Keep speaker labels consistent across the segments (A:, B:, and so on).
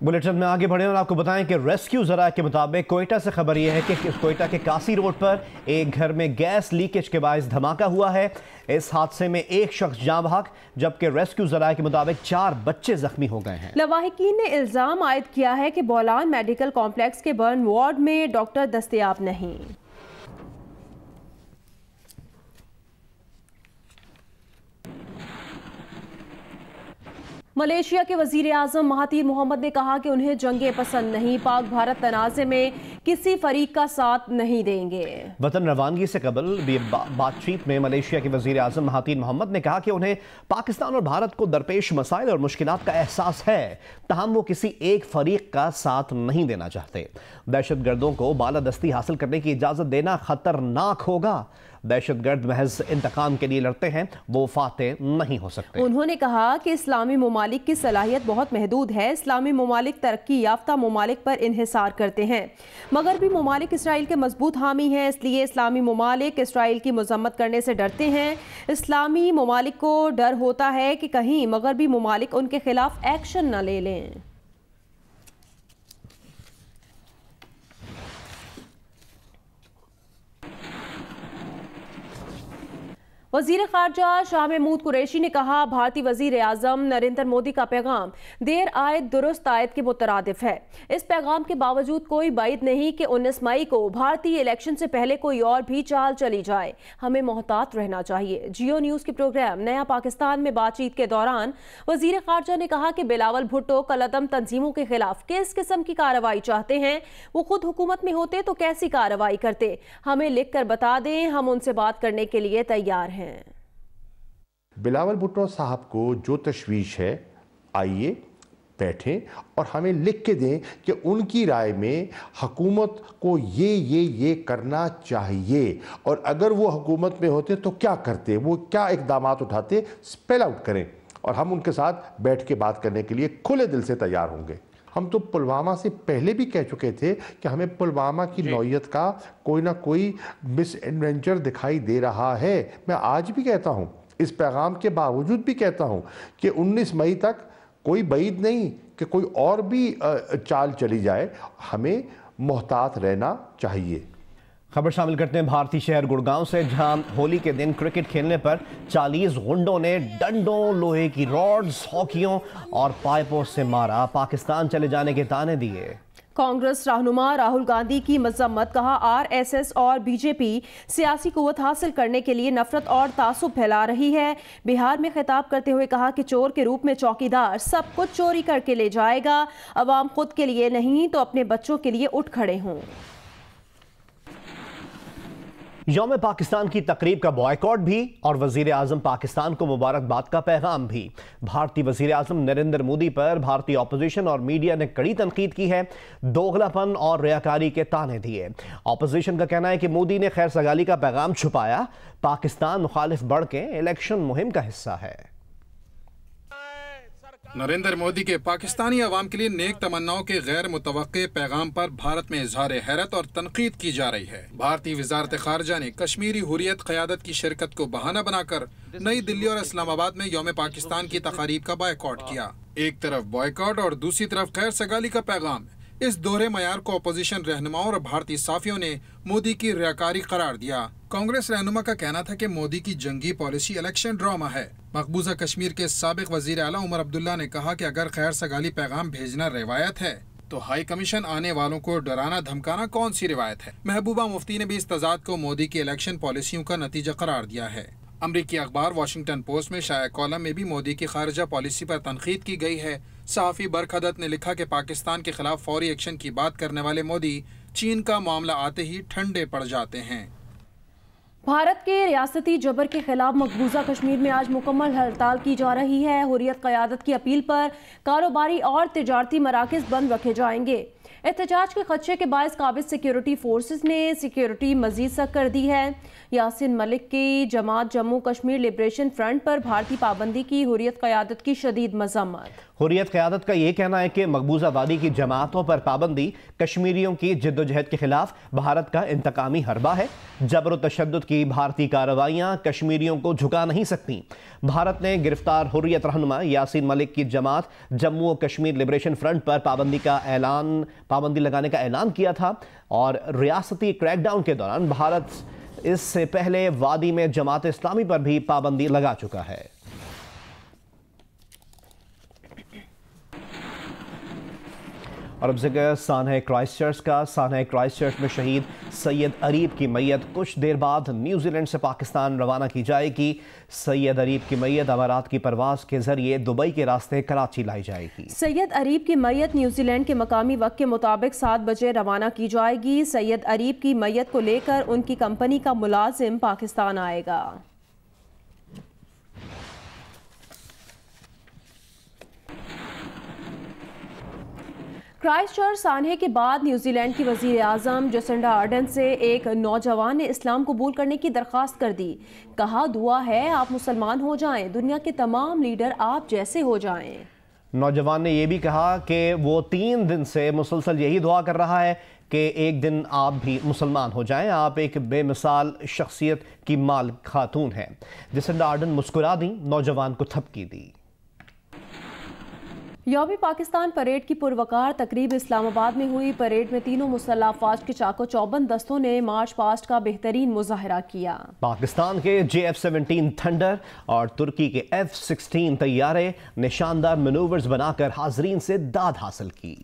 A: Bulletin में आगे बढ़े और आपको बताएं कि रेस्क्यू जराये के मुताबिक कोयटा से खबर यह है कि कोयटा के कासी रोड पर एक घर में गैस लीकेज के बायस धमाका हुआ है। इस हादसे में एक शख्स जान बहक जबकि रेस्क्यू जराये के मुताबिक 4 बच्चे जख्मी हो गए हैं।
B: लवाहिकीन ने इल्जाम आयद किया है कि बोलान मेडिकल कॉम्प्लेक्स के बर्न वार्ड में डॉक्टर दस्तयाब नहीं। मलेशिया के वजीर आजम महातीर मोहम्मद ने कहा कि उन्हें जंगे पसंद नहीं, पाक भारत तनाज़े में किसी फरीक का साथ नहीं देंगे।
A: वतन रवानगी से कबल बातचीत में मलेशिया के वजीर आजम महातीर मोहम्मद ने कहा कि उन्हें पाकिस्तान और भारत को दरपेश मसाइल और मुश्किलात का एहसास है, तहम वो किसी एक फरीक का साथ नहीं देना चाहते। दहशत गर्दों को बालादस्ती हासिल करने की इजाज़त देना खतरनाक होगा। दहशतगर्द महज इंतकाम के लिए लड़ते हैं, वो फातेह नहीं हो सकते।
B: उन्होंने कहा कि इस्लामी ममालिक की सलाहियत बहुत महदूद है। इस्लामी ममालिक तरक्की याफ्ता ममालिक पर इन्हिसार करते हैं। मगरबी ममालिक इसराइल के मजबूत हामी हैं, इसलिए इस्लामी ममालिक इसराइल की मजम्मत करने से डरते हैं। इस्लामी ममालिक को डर होता है कि कहीं मगरबी ममालिक उनके खिलाफ एक्शन न ले लें। वजीर खारजा शाह महमूद कुरैशी ने कहा, भारतीय वजीर आजम नरेंद्र मोदी का पैगाम देर आयत दुरुस्त आयत के मुतरादिफ है। इस पैगाम के बावजूद कोई बाइद नहीं कि 19 मई को भारतीय इलेक्शन से पहले कोई और भी चाल चली जाए। हमें मोहतात रहना चाहिए। जियो न्यूज के प्रोग्राम नया पाकिस्तान में बातचीत के दौरान वजीर खारजा ने कहा कि बिलावल भुट्टो कलअदम तंजीमों के खिलाफ किस किस्म की कार्रवाई चाहते हैं। वो खुद हुकूमत में होते तो कैसी कार्रवाई करते, हमें लिख कर बता दें, हम उनसे बात करने के लिए तैयार हैं।
C: बिलावल भुट्टो साहब को जो तशवीश है, आइए बैठें और हमें लिख के दें कि उनकी राय में हुकूमत को ये करना चाहिए, और अगर वो हुकूमत में होते तो क्या करते, वो क्या इक़दामात उठाते, स्पेल आउट करें और हम उनके साथ बैठ के बात करने के लिए खुले दिल से तैयार होंगे। हम तो पुलवामा से पहले भी कह चुके थे कि हमें पुलवामा की नौयत का कोई ना कोई मिस एडवेंचर दिखाई दे रहा है। मैं आज भी कहता हूँ, इस पैगाम के बावजूद भी कहता हूँ कि 19 मई तक कोई बईद नहीं कि कोई और भी चाल चली जाए, हमें मोहतात रहना चाहिए।
A: खबर शामिल करते हैं भारतीय शहर गुड़गांव से, जहां होली के दिन क्रिकेट खेलने पर 40 गुंडों ने डंडों, लोहे की रॉड्स, हॉकियों और पाइपों से मारा। पाकिस्तान चले जाने के ताने दिए।
B: कांग्रेस रहनुमा राहुल गांधी की मजम्मत, कहा आरएसएस और बीजेपी सियासी कुव्वत हासिल करने के लिए नफरत और तासुब फैला रही है। बिहार में खिताब करते हुए कहा कि चोर के रूप में चौकीदार सब कुछ चोरी करके ले जाएगा। अवाम खुद के लिए नहीं तो अपने बच्चों के लिए उठ खड़े हों।
A: यौम पाकिस्तान की तकरीब का बॉयकॉट भी और वजीर आजम पाकिस्तान को मुबारकबाद का पैगाम भी। भारतीय वजीर आजम नरेंद्र मोदी पर भारतीय ऑपोजिशन और मीडिया ने कड़ी तनकीद की है, दोगलापन और रियाकारी के ताने दिए। ऑपोजिशन का कहना है कि मोदी ने खैर सगाली का पैगाम छुपाया, पाकिस्तान मुखालिफ बढ़ के इलेक्शन मुहिम का हिस्सा है।
D: नरेंद्र मोदी के पाकिस्तानी अवाम के लिए नेक तमन्नाओं के गैर मुतवक्के पैगाम पर भारत में इजहार हैरत और तनकीद की जा रही है। भारतीय वजारत खारजा ने कश्मीरी हुर्रियत क़यादत की शिरकत को बहाना बनाकर नई दिल्ली और इस्लामाबाद में यौम पाकिस्तान की तकारीब का बॉयकॉट किया। एक तरफ बॉयकॉट और दूसरी तरफ खैर सगाली का पैगाम। इस दोहरे मयार को अपोजिशन रहनुमाओं और भारतीय साफियों ने मोदी की रियाकारी करार दिया। कांग्रेस रहनुमा का कहना था कि मोदी की जंगी पॉलिसी इलेक्शन ड्रामा है। मकबूजा कश्मीर के साबिक वजीर आला उमर अब्दुल्ला ने कहा कि अगर खैर सगाली पैगाम भेजना रिवायत है तो हाई कमीशन आने वालों को डराना धमकाना कौन सी रिवायत है। महबूबा मुफ्ती ने भी इस तजाद को मोदी की इलेक्शन पॉलिसियों का नतीजा करार दिया है। अमरीकी अखबार वॉशिंगटन पोस्ट में शाया कॉलम में भी मोदी की खारजा पॉलिसी पर तनकीद की गई है। सहाफ़ी बरखदत ने लिखा कि पाकिस्तान के खिलाफ फौरी एक्शन की बात करने वाले मोदी चीन का मामला आते ही ठंडे पड़ जाते हैं।
B: भारत के रियासती जबर के खिलाफ मकबूजा कश्मीर में आज मुकम्मल हड़ताल की जा रही है। हुर्रियत क़यादत की अपील पर कारोबारी और तिजारती मराकज़ बंद रखे जाएंगे। एहतजाज के खदशे के बायस काबिज सिक्योरिटी फोर्सेस ने सिक्योरिटी मजीद सख्त कर दी है। यासीन मलिक की जमात जम्मू कश्मीर लिबरेशन फ्रंट पर भारतीय पाबंदी की हुर्रियत क़यादत की शदीद मज़म्मत।
A: हुर्रियत क़यादत का ये कहना है कि मकबूजा वादी की जमातों पर पाबंदी कश्मीरियों की जिद्दोजहद के खिलाफ भारत का इंतकामी हरबा है। जबर व तशद्दुद की भारतीय कार्रवाइयाँ कश्मीरियों को झुका नहीं सकती। भारत ने गिरफ्तार हुर्रियत रहनुमा यासीन मलिक की जमात जम्मू व कश्मीर लिबरेशन फ्रंट पर पाबंदी लगाने का ऐलान किया था और रियासती क्रैकडाउन के दौरान भारत इससे पहले वादी में जमात इस्लामी पर भी पाबंदी लगा चुका है। और अब जिक्र सानह क्राइस्टचर्च का। सानह क्राइस्टचर्च में शहीद सैयद अरीब की मैयत कुछ देर बाद न्यूजीलैंड से पाकिस्तान रवाना की जाएगी। सैयद अरीब की मैयत अमारात की परवाज के जरिए दुबई के रास्ते कराची लाई जाएगी।
B: सैयद अरीब की मैयत न्यूजीलैंड के मकामी वक्त के मुताबिक 7 बजे रवाना की जाएगी। सैयद अरीब की मैयत को लेकर उनकी कंपनी का मुलाजिम पाकिस्तान आएगा। क्राइस्टचर्च सानहे के बाद न्यूजीलैंड की वज़ीर आज़म जसिंडा आर्डन से एक नौजवान ने इस्लाम कबूल करने की दरख्वास्त कर दी। कहा, दुआ है आप मुसलमान हो जाएं, दुनिया के तमाम लीडर आप जैसे हो जाएं।
A: नौजवान ने यह भी कहा कि वो 3 दिन से मुसलसल यही दुआ कर रहा है कि एक दिन आप भी मुसलमान हो जाएं। आप एक बेमिसाल शख्सियत की माल खातून हैं। जसिंडा आर्डन मुस्कुरा दी, नौजवान को थपकी दी।
B: यौम पाकिस्तान परेड की पुरवकार तकरीब इस्लामाबाद में हुई। परेड में तीनों मुसल्लह अफवाज के चाको चौबंद दस्तों ने मार्च पास्ट का बेहतरीन मुजाहरा किया।
A: पाकिस्तान के JF-17 थंडर और तुर्की के F-16 तैयारे ने शानदार मैनूवर्स बनाकर हाजरीन से दाद हासिल की।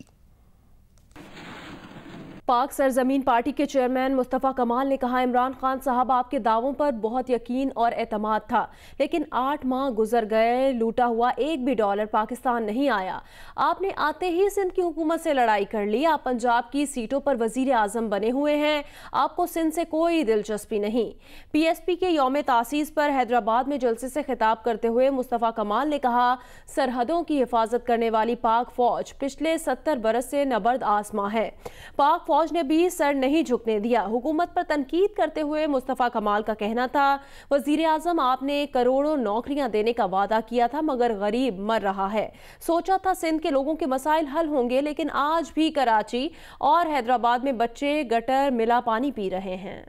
B: पाक सरजमीन पार्टी के चेयरमैन मुस्तफ़ा कमाल ने कहा, इमरान खान साहब आपके दावों पर बहुत यकीन और एतमाद था, लेकिन 8 माह गुजर गए, लूटा हुआ $1 भी पाकिस्तान नहीं आया। आपने आते ही सिंध की हुकूमत से लड़ाई कर ली। आप पंजाब की सीटों पर वजीर आजम बने हुए हैं, आपको सिंध से कोई दिलचस्पी नहीं। PSP के यौम तासीस पर हैदराबाद में जलसे से खिताब करते हुए मुस्तफ़ा कमाल ने कहा, सरहदों की हिफाजत करने वाली पाक फौज पिछले 70 बरस से नबर्द आसमां है। पाक फौज ने भी सर नहीं झुकने दिया। हुकूमत पर तनकीद करते हुए मुस्तफ़ा कमाल का कहना था, वजीर आजम आपने करोड़ों नौकरियां देने का वादा किया था, मगर गरीब मर रहा है। सोचा था सिंध के लोगों के मसाइल हल होंगे, लेकिन आज भी कराची और हैदराबाद में बच्चे गटर मिला पानी पी रहे हैं।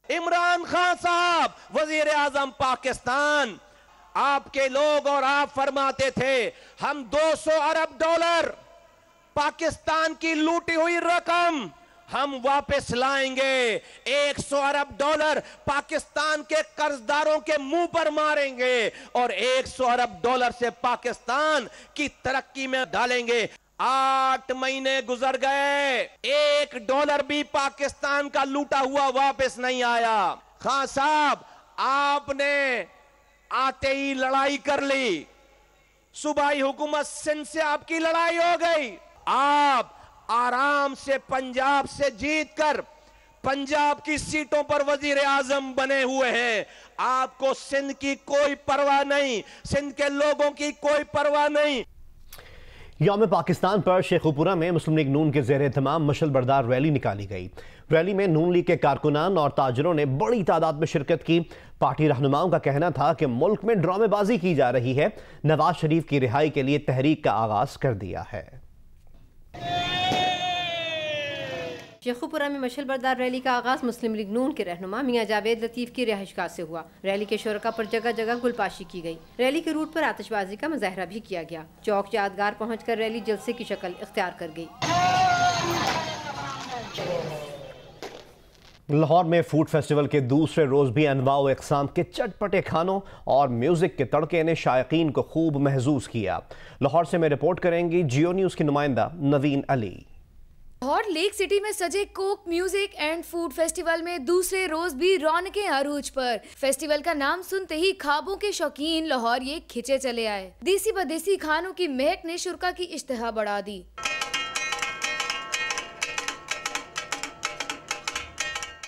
E: इमरान खान साहब वजीर आजम पाकिस्तान, आपके लोग और आप फरमाते थे हम 200 अरब डॉलर पाकिस्तान की लूटी हुई रकम हम वापस लाएंगे। 100 अरब डॉलर पाकिस्तान के कर्जदारों के मुंह पर मारेंगे और 100 अरब डॉलर से पाकिस्तान की तरक्की में डालेंगे। 8 महीने गुजर गए, $1 भी पाकिस्तान का लूटा हुआ वापस नहीं आया। खान साहब आपने आते ही लड़ाई कर ली, सूबाई हुकूमत सिंध से आपकी लड़ाई हो गई। आप आराम से पंजाब से जीतकर पंजाब की सीटों पर वजीर आजम बने हुए हैं। आपको सिंध की कोई परवाह नहीं, सिंध के लोगों की कोई परवाह नहीं।
A: यौम पाकिस्तान पर शेखुपुरा में मुस्लिम लीग नून के ज़ेर एहतमाम मशल बरदार रैली निकाली गई। रैली में नून लीग के कारकुनान और ताजरों ने बड़ी तादाद में शिरकत की। पार्टी रहनुमाओं का कहना था कि मुल्क में ड्रामेबाजी की जा रही है। नवाज शरीफ की रिहाई के लिए तहरीक का आगाज कर दिया है।
F: शेखुपुरा में मशल बरदार रैली का आगाज मुस्लिम लीग नून के रहनुमा मियां जावेद लतीफ की रिहाइशगाह से हुआ। रैली के शुरका पर जगह जगह गुलपाशी की गई। रैली के रूट पर आतिशबाजी का मुजाहरा भी किया गया। चौक यादगार पहुंचकर रैली जलसे की शक्ल इख्तियार कर गई।
A: लाहौर में फूड फेस्टिवल के दूसरे रोज भी अनवाओ इकसाम के चटपटे खानों और म्यूजिक के तड़के ने शायकीन को खूब महसूस किया। लाहौर से मैं रिपोर्ट करेंगी जियो न्यूज की नुमाइंदा नवीन अली।
G: लाहौर लेक सिटी में सजे Coke music and food festival में दूसरे रोज भी रौनकें अरूज पर। फेस्टिवल का नाम सुनते ही ख्वाबों के शौकीन लाहौर ये खिंचे चले आए। देसी बदेसी खानों की महक ने शुरा की इश्तहा बढ़ा दी।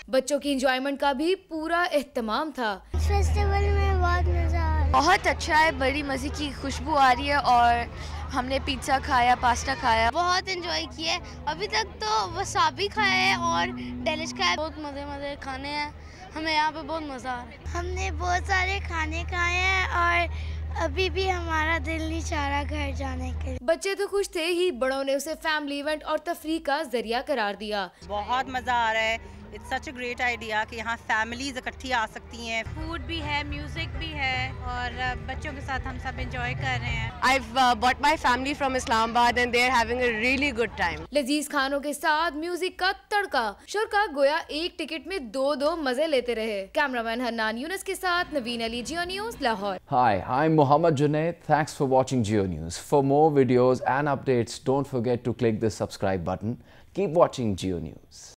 G: बच्चों की एंजॉयमेंट का भी पूरा एहतमाम था।
H: फेस्टिवल में बहुत मजा आया। बहुत अच्छा है, बड़ी मज़े की खुशबू आ रही है और हमने पिज़्ज़ा खाया, पास्ता खाया, बहुत एंजॉय किया है। अभी तक तो वसाबी खाया है और डेलिश खाया, बहुत मज़े खाने हैं, हमें यहाँ पे बहुत मज़ा आ रहा है। हमने बहुत सारे खाने खाए हैं और अभी भी हमारा दिल नहीं चाह रहा घर जाने के लिए।
G: बच्चे तो खुश थे ही, बड़ों ने उसे फैमिली इवेंट और तफरीह का जरिया करार दिया।
I: बहुत मज़ा आ रहा है, it's such a great idea कि यहाँ फैमिलीज इकट्ठी आ सकती हैं। फूड भी है, म्यूजिक भी है और बच्चों के साथ हम सब एंजॉय कर रहे हैं।
J: I've brought my family from Islamabad and they're having a really good time.
G: लजीज खानों के साथ म्यूजिक का तड़का, शुरा गोया एक टिकट में दो मजे लेते रहे। कैमरामैन हन्नान यूनुस के साथ Naveen Ali, Geo News, Lahore.
K: Hi, I'm Mohammad Junaid. Thanks for watching Geo News. For more videos and updates, don't forget to click the subscribe button. Keep watching Geo News.